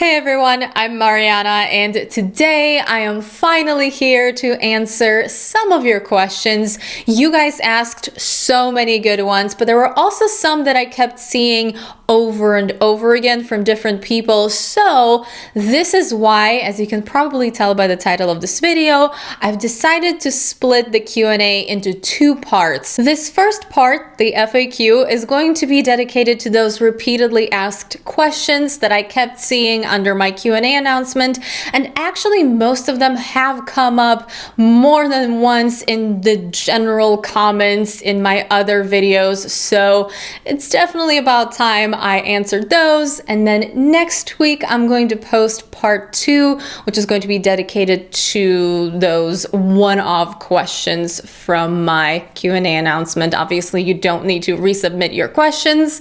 Hey everyone, I'm Mariana, and today I am finally here to answer some of your questions. You guys asked so many good ones, but there were also some that I kept seeing over and over again from different people. So this is why, as you can probably tell by the title of this video, I've decided to split the Q&A into two parts. This first part, the FAQ, is going to be dedicated to those repeatedly asked questions that I kept seeing under my Q&A announcement, and actually most of them have come up more than once in the general comments in my other videos, so it's definitely about time I answered those. And then next week I'm going to post part 2, which is going to be dedicated to those one-off questions from my Q&A announcement. Obviously you don't need to resubmit your questions,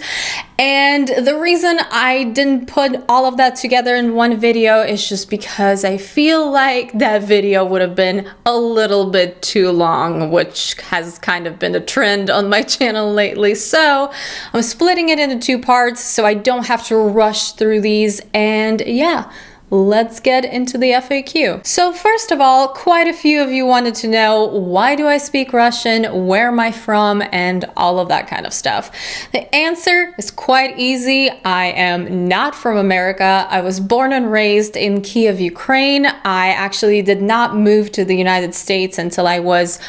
and the reason I didn't put all of that together in one video is just because I feel like that video would have been a little bit too long, which has kind of been a trend on my channel lately. So I'm splitting it into two parts so I don't have to rush through these, and yeah, let's get into the FAQ. So first of all, quite a few of you wanted to know, why do I speak Russian, where am I from, and all of that kind of stuff. The answer is quite easy. I am not from America. I was born and raised in Kiev, Ukraine. I actually did not move to the United States until I was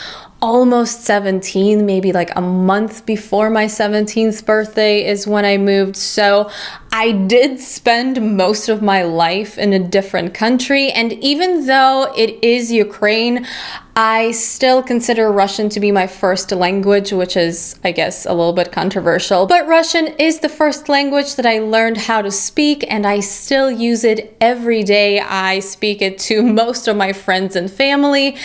almost 17, maybe like a month before my 17th birthday is when I moved. So I did spend most of my life in a different country, and even though it is Ukraine, I still consider Russian to be my first language, which is, I guess, a little bit controversial. But Russian is the first language that I learned how to speak, and I still use it every day. I speak it to most of my friends and family,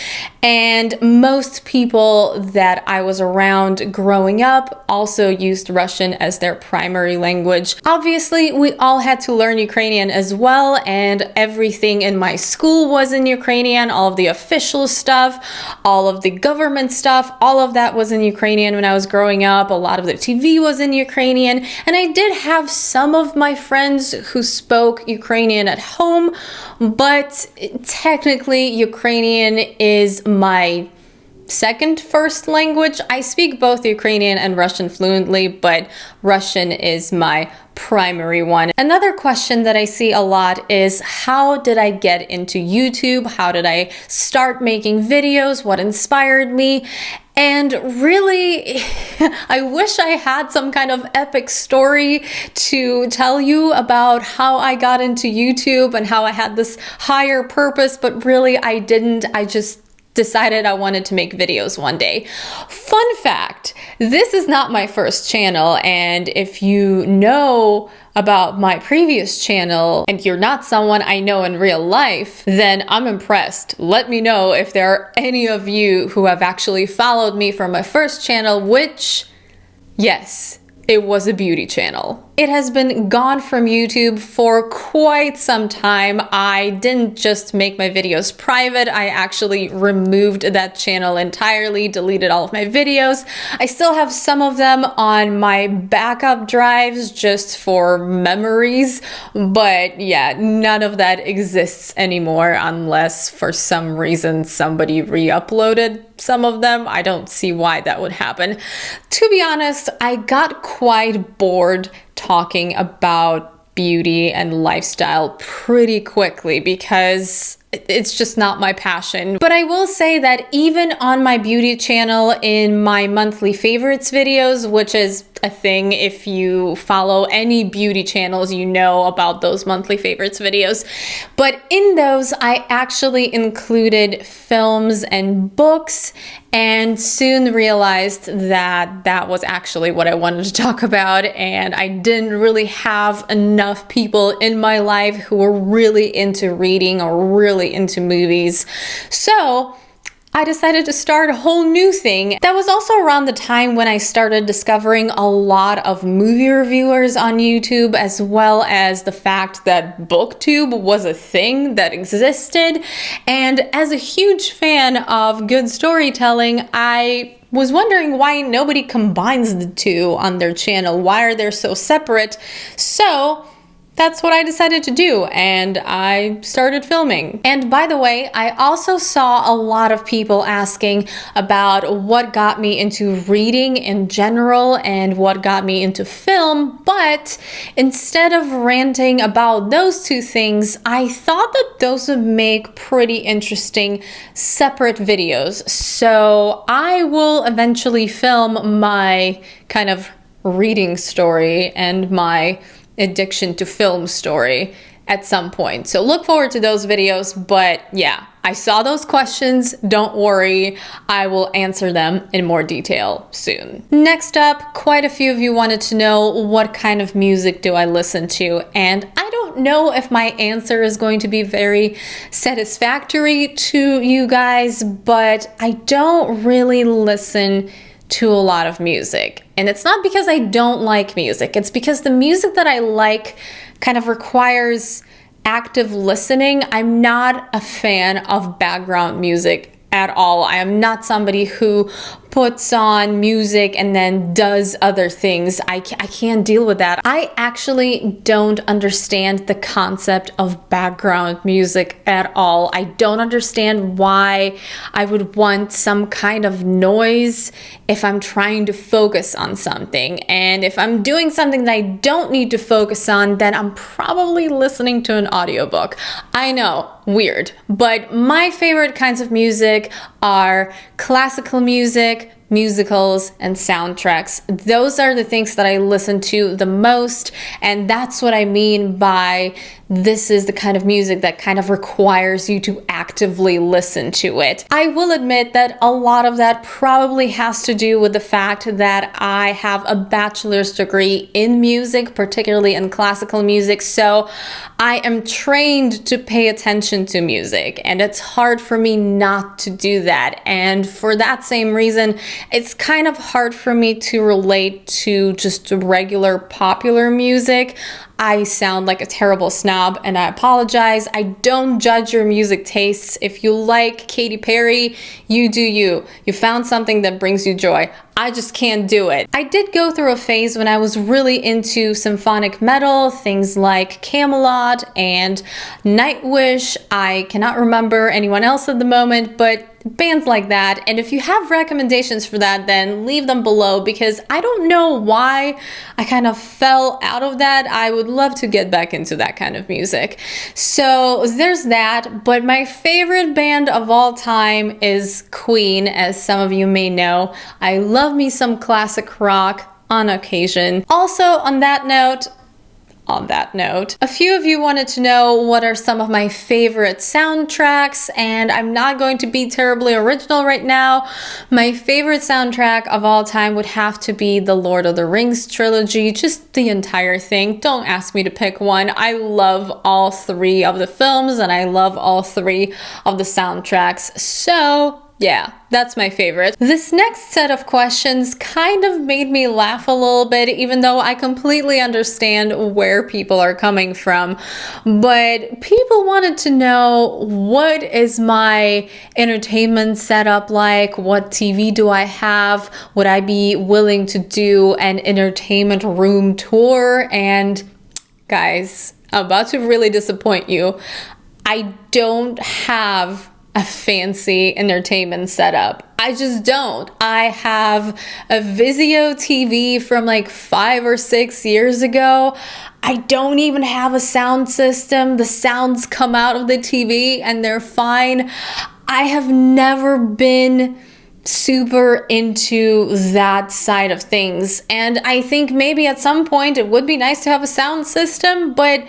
and most people that I was around growing up also used Russian as their primary language. Obviously, we all had to learn Ukrainian as well, and everything in my school was in Ukrainian, all of the official stuff, all of the government stuff, all of that was in Ukrainian when I was growing up. A lot of the TV was in Ukrainian, and I did have some of my friends who spoke Ukrainian at home, but technically Ukrainian is my second first language. I speak both Ukrainian and Russian fluently, but Russian is my primary one. Another question that I see a lot is, how did I get into YouTube? How did I start making videos? What inspired me? And really, I wish I had some kind of epic story to tell you about how I got into YouTube and how I had this higher purpose, but really I didn't. I just decided I wanted to make videos one day. Fun fact, this is not my first channel, and if you know about my previous channel and you're not someone I know in real life, then I'm impressed. Let me know if there are any of you who have actually followed me from my first channel, which, yes, it was a beauty channel. It has been gone from YouTube for quite some time. I didn't just make my videos private, I actually removed that channel entirely, deleted all of my videos. I still have some of them on my backup drives just for memories, but yeah, none of that exists anymore unless for some reason somebody re-uploaded some of them. I don't see why that would happen. To be honest, I got quite bored talking about beauty and lifestyle pretty quickly because it's just not my passion. But I will say that even on my beauty channel, in my monthly favorites videos, which is a thing, if you follow any beauty channels, you know about those monthly favorites videos. But in those, I actually included films and books, and soon realized that that was actually what I wanted to talk about, and I didn't really have enough people in my life who were really into reading or really into movies. So I decided to start a whole new thing. That was also around the time when I started discovering a lot of movie reviewers on YouTube, as well as the fact that BookTube was a thing that existed. And as a huge fan of good storytelling, I was wondering why nobody combines the two on their channel. Why are they so separate? So that's what I decided to do, and I started filming. And by the way, I also saw a lot of people asking about what got me into reading in general and what got me into film, but instead of ranting about those two things, I thought that those would make pretty interesting separate videos. So I will eventually film my kind of reading story and my addiction to film story at some point. So look forward to those videos, but yeah, I saw those questions. Don't worry, I will answer them in more detail soon. Next up, quite a few of you wanted to know what kind of music do I listen to, and I don't know if my answer is going to be very satisfactory to you guys, but I don't really listen to a lot of music. And it's not because I don't like music, it's because the music that I like kind of requires active listening. I'm not a fan of background music at all. I am not somebody who puts on music and then does other things. I can't deal with that. I actually don't understand the concept of background music at all. I don't understand why I would want some kind of noise if I'm trying to focus on something. And if I'm doing something that I don't need to focus on, then I'm probably listening to an audiobook. I know, weird, but my favorite kinds of music are classical music, musicals, and soundtracks. Those are the things that I listen to the most, and that's what I mean by this is the kind of music that kind of requires you to actively listen to it. I will admit that a lot of that probably has to do with the fact that I have a bachelor's degree in music, particularly in classical music, so I am trained to pay attention to music, and it's hard for me not to do that. And for that same reason, it's kind of hard for me to relate to just regular popular music. I sound like a terrible snob, and I apologize. I don't judge your music tastes. If you like Katy Perry, you do you. You found something that brings you joy. I just can't do it. I did go through a phase when I was really into symphonic metal, things like Camelot and Nightwish. I cannot remember anyone else at the moment, but bands like that. And if you have recommendations for that, then leave them below, because I don't know why I kind of fell out of that. I would love to get back into that kind of music. So there's that, but my favorite band of all time is Queen, as some of you may know. I love me some classic rock on occasion. Also, on that note, a few of you wanted to know what are some of my favorite soundtracks, and I'm not going to be terribly original right now. My favorite soundtrack of all time would have to be the Lord of the Rings trilogy, just the entire thing. Don't ask me to pick one. I love all three of the films, and I love all three of the soundtracks. So yeah, that's my favorite. This next set of questions kind of made me laugh a little bit, even though I completely understand where people are coming from. But people wanted to know, what is my entertainment setup like? What TV do I have? Would I be willing to do an entertainment room tour? And guys, I'm about to really disappoint you. I don't have a fancy entertainment setup. I just don't. I have a Vizio TV from like 5 or 6 years ago. I don't even have a sound system. The sounds come out of the TV and they're fine. I have never been super into that side of things. And I think maybe at some point it would be nice to have a sound system, but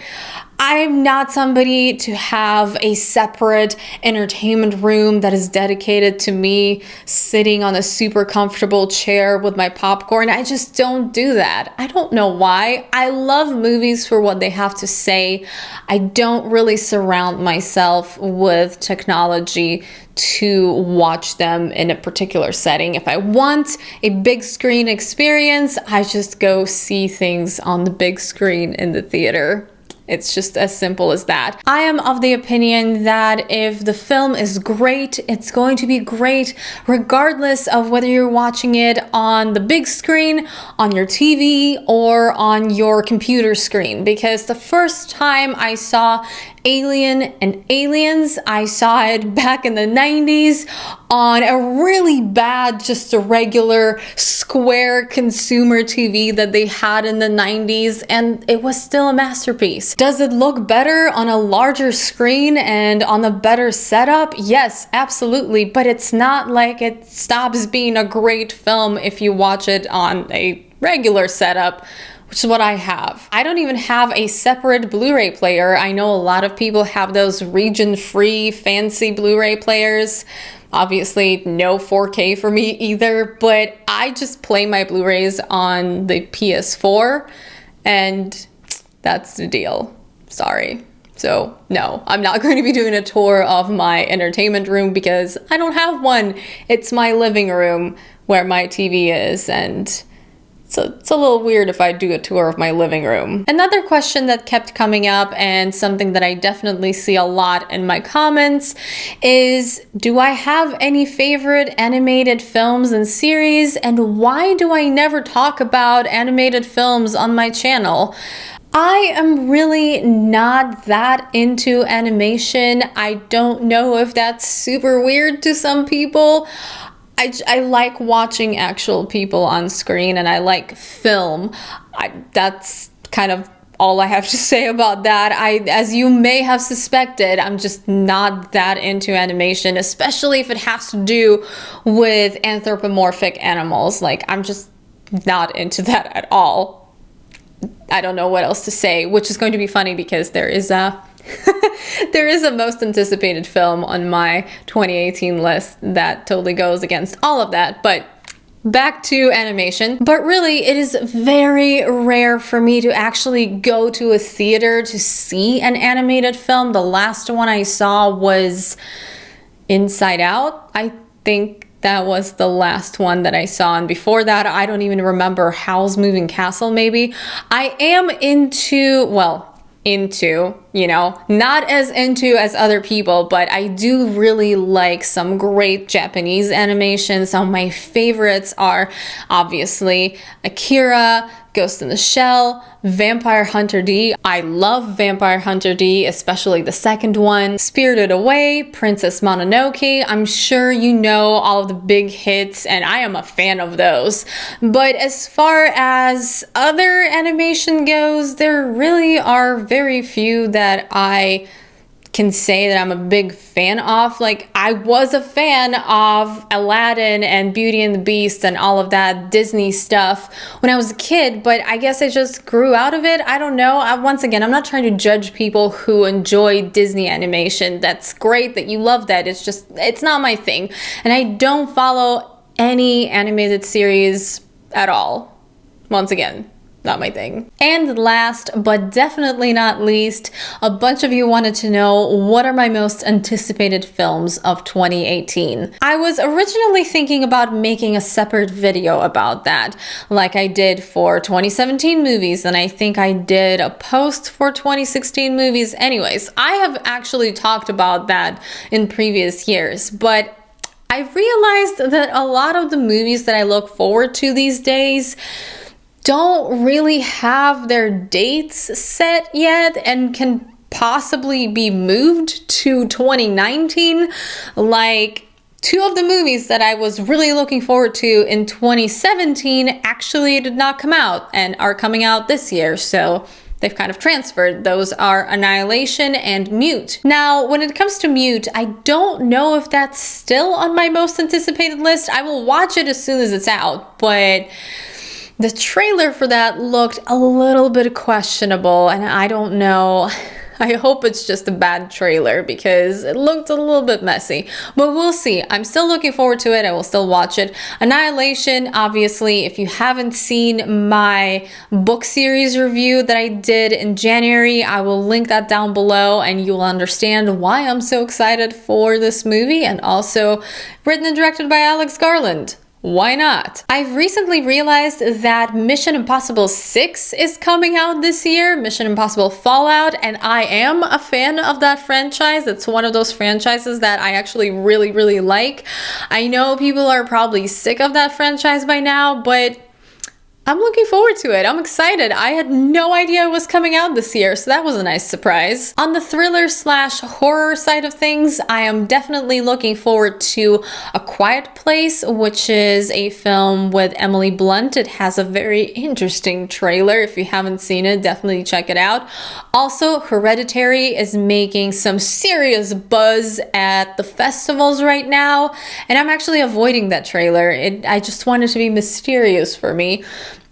I'm not somebody to have a separate entertainment room that is dedicated to me sitting on a super comfortable chair with my popcorn. I just don't do that. I don't know why. I love movies for what they have to say. I don't really surround myself with technology to watch them in a particular setting. If I want a big screen experience, I just go see things on the big screen in the theater. It's just as simple as that. I am of the opinion that if the film is great, it's going to be great regardless of whether you're watching it on the big screen, on your TV, or on your computer screen. Because the first time I saw Alien and Aliens, I saw it back in the 90s on a really bad, just a regular square consumer TV that they had in the 90s, and it was still a masterpiece. Does it look better on a larger screen and on a better setup? Yes, absolutely, but it's not like it stops being a great film if you watch it on a regular setup, which is what I have. I don't even have a separate Blu-ray player. I know a lot of people have those region-free fancy Blu-ray players. Obviously, no 4K for me either, but I just play my Blu-rays on the PS4, and that's the deal. Sorry. So no, I'm not going to be doing a tour of my entertainment room because I don't have one. It's my living room where my TV is, and so it's a little weird if I do a tour of my living room. Another question that kept coming up, and something that I definitely see a lot in my comments, is do I have any favorite animated films and series, and why do I never talk about animated films on my channel? I am really not that into animation. I don't know if that's super weird to some people. I like watching actual people on screen, and I like film. That's kind of all I have to say about that. As you may have suspected, I'm just not that into animation, especially if it has to do with anthropomorphic animals. Like, I'm just not into that at all. I don't know what else to say, which is going to be funny because there is a there is a most anticipated film on my 2018 list that totally goes against all of that. But back to animation. But really, it is very rare for me to actually go to a theater to see an animated film. The last one I saw was Inside Out. I think that was the last one that I saw, and before that, I don't even remember. Howl's Moving Castle, maybe. I am into, you know, not as into as other people, but I do really like some great Japanese animation. Some of my favorites are obviously Akira, Ghost in the Shell, Vampire Hunter D. I love Vampire Hunter D, especially the second one. Spirited Away, Princess Mononoke. I'm sure you know all of the big hits, and I am a fan of those. But as far as other animation goes, there really are very few that I can say that I'm a big fan of. Like, I was a fan of Aladdin and Beauty and the Beast and all of that Disney stuff when I was a kid, but I guess I just grew out of it. I don't know. Once again, I'm not trying to judge people who enjoy Disney animation. That's great that you love that. It's just, it's not my thing. And I don't follow any animated series at all. Once again, not my thing. And last, but definitely not least, a bunch of you wanted to know what are my most anticipated films of 2018. I was originally thinking about making a separate video about that, like I did for 2017 movies, and I think I did a post for 2016 movies. Anyways, I have actually talked about that in previous years, but I realized that a lot of the movies that I look forward to these days don't really have their dates set yet and can possibly be moved to 2019. Like, two of the movies that I was really looking forward to in 2017 actually did not come out and are coming out this year, so they've kind of transferred. Those are Annihilation and Mute. Now, when it comes to Mute, I don't know if that's still on my most anticipated list. I will watch it as soon as it's out, but the trailer for that looked a little bit questionable, and I don't know. I hope it's just a bad trailer because it looked a little bit messy, but we'll see. I'm still looking forward to it. I will still watch it. Annihilation, obviously, if you haven't seen my book series review that I did in January, I will link that down below and you will understand why I'm so excited for this movie, and also written and directed by Alex Garland. Why not? I've recently realized that Mission Impossible 6 is coming out this year, Mission Impossible Fallout, and I am a fan of that franchise. It's one of those franchises that I actually really, really like. I know people are probably sick of that franchise by now, but I'm looking forward to it. I'm excited. I had no idea it was coming out this year, so that was a nice surprise. On the thriller/horror side of things, I am definitely looking forward to A Quiet Place, which is a film with Emily Blunt. It has a very interesting trailer. If you haven't seen it, definitely check it out. Also, Hereditary is making some serious buzz at the festivals right now, and I'm actually avoiding that trailer. I just want it to be mysterious for me.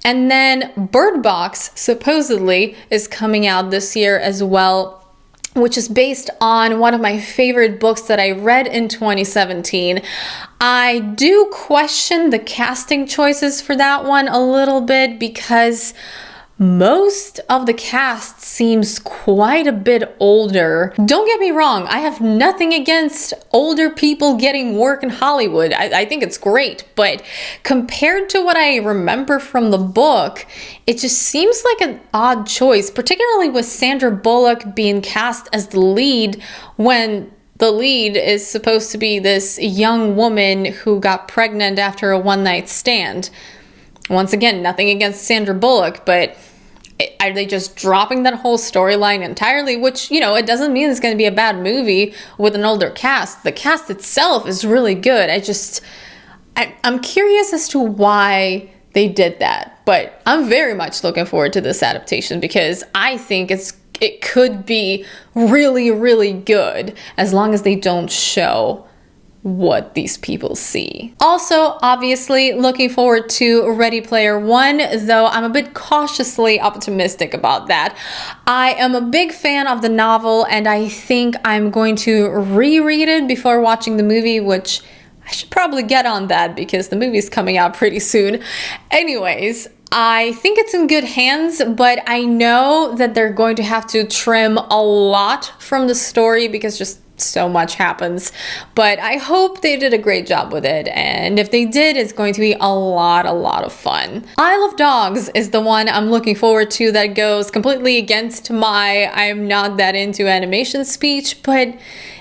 And then Bird Box supposedly is coming out this year as well, which is based on one of my favorite books that I read in 2017. I do question the casting choices for that one a little bit because most of the cast seems quite a bit older. Don't get me wrong, I have nothing against older people getting work in Hollywood. I think it's great, but compared to what I remember from the book, it just seems like an odd choice, particularly with Sandra Bullock being cast as the lead when the lead is supposed to be this young woman who got pregnant after a one-night stand. Once again, nothing against Sandra Bullock, but are they just dropping that whole storyline entirely? Which, you know, it doesn't mean it's going to be a bad movie with an older cast. The cast itself is really good. I'm curious as to why they did that. But I'm very much looking forward to this adaptation because I think it could be really, really good as long as they don't show what these people see. Also, obviously, looking forward to Ready Player One, though I'm a bit cautiously optimistic about that. I am a big fan of the novel, and I think I'm going to reread it before watching the movie, which I should probably get on that because the movie's coming out pretty soon. Anyways, I think it's in good hands, but I know that they're going to have to trim a lot from the story because just so much happens, but I hope they did a great job with it, and if they did, it's going to be a lot of fun. Isle of Dogs is the one I'm looking forward to that goes completely against my I'm not that into animation speech, but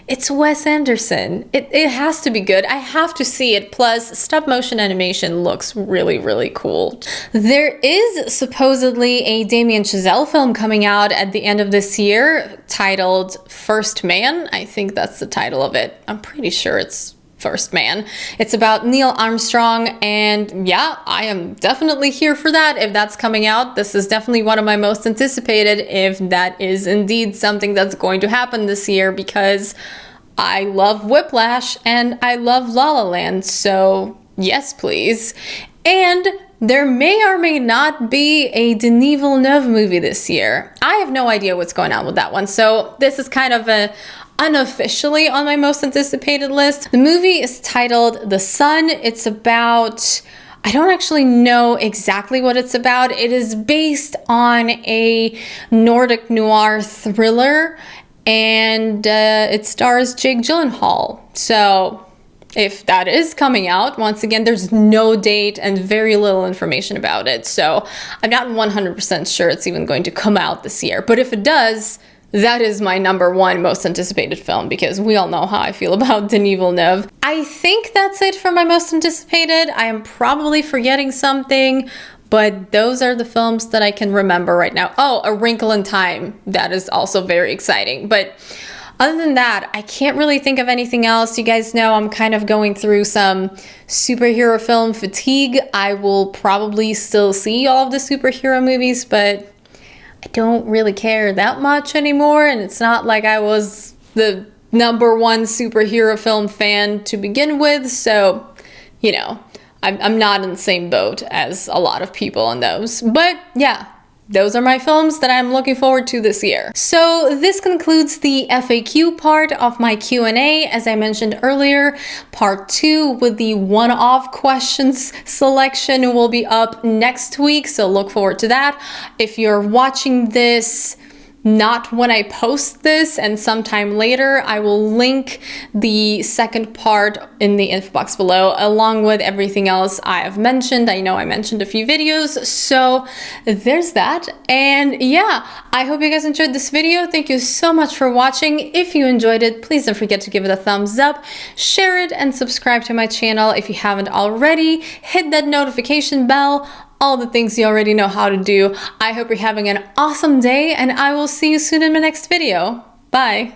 it's Wes Anderson. It has to be good. I have to see it. Plus, stop motion animation looks really, really cool. There is supposedly a Damien Chazelle film coming out at the end of this year titled First Man. I think that's the title of it. I'm pretty sure it's First Man. It's about Neil Armstrong, and yeah, I am definitely here for that. If that's coming out, this is definitely one of my most anticipated, if that is indeed something that's going to happen this year, because I love Whiplash and I love La La Land, so yes, please. And there may or may not be a Denis Villeneuve movie this year. I have no idea what's going on with that one, so this is kind of a unofficially on my most anticipated list. The movie is titled The Sun. It's about, I don't actually know exactly what it's about. It is based on a Nordic noir thriller, and it stars Jake Gyllenhaal. So if that is coming out, once again, there's no date and very little information about it. So I'm not 100% sure it's even going to come out this year. But if it does, that is my #1 most anticipated film, because we all know how I feel about Denis Villeneuve. I think that's it for my most anticipated. I am probably forgetting something, but those are the films that I can remember right now. Oh, A Wrinkle in Time. That is also very exciting. But other than that, I can't really think of anything else. You guys know I'm kind of going through some superhero film fatigue. I will probably still see all of the superhero movies, but I don't really care that much anymore, and it's not like I was the #1 superhero film fan to begin with, so, you know, I'm not in the same boat as a lot of people on those. But yeah, those are my films that I'm looking forward to this year. So this concludes the FAQ part of my Q&A. As I mentioned earlier, part 2 with the one-off questions selection will be up next week, so look forward to that. If you're watching this not when I post this, and sometime later I will link the second part in the info box below, along with everything else I have mentioned. I know I mentioned a few videos, so there's that. And yeah, I hope you guys enjoyed this video. Thank you so much for watching. If you enjoyed it, please don't forget to give it a thumbs up, share it, and subscribe to my channel if you haven't already. Hit that notification bell, all the things you already know how to do. I hope you're having an awesome day, and I will see you soon in my next video. Bye.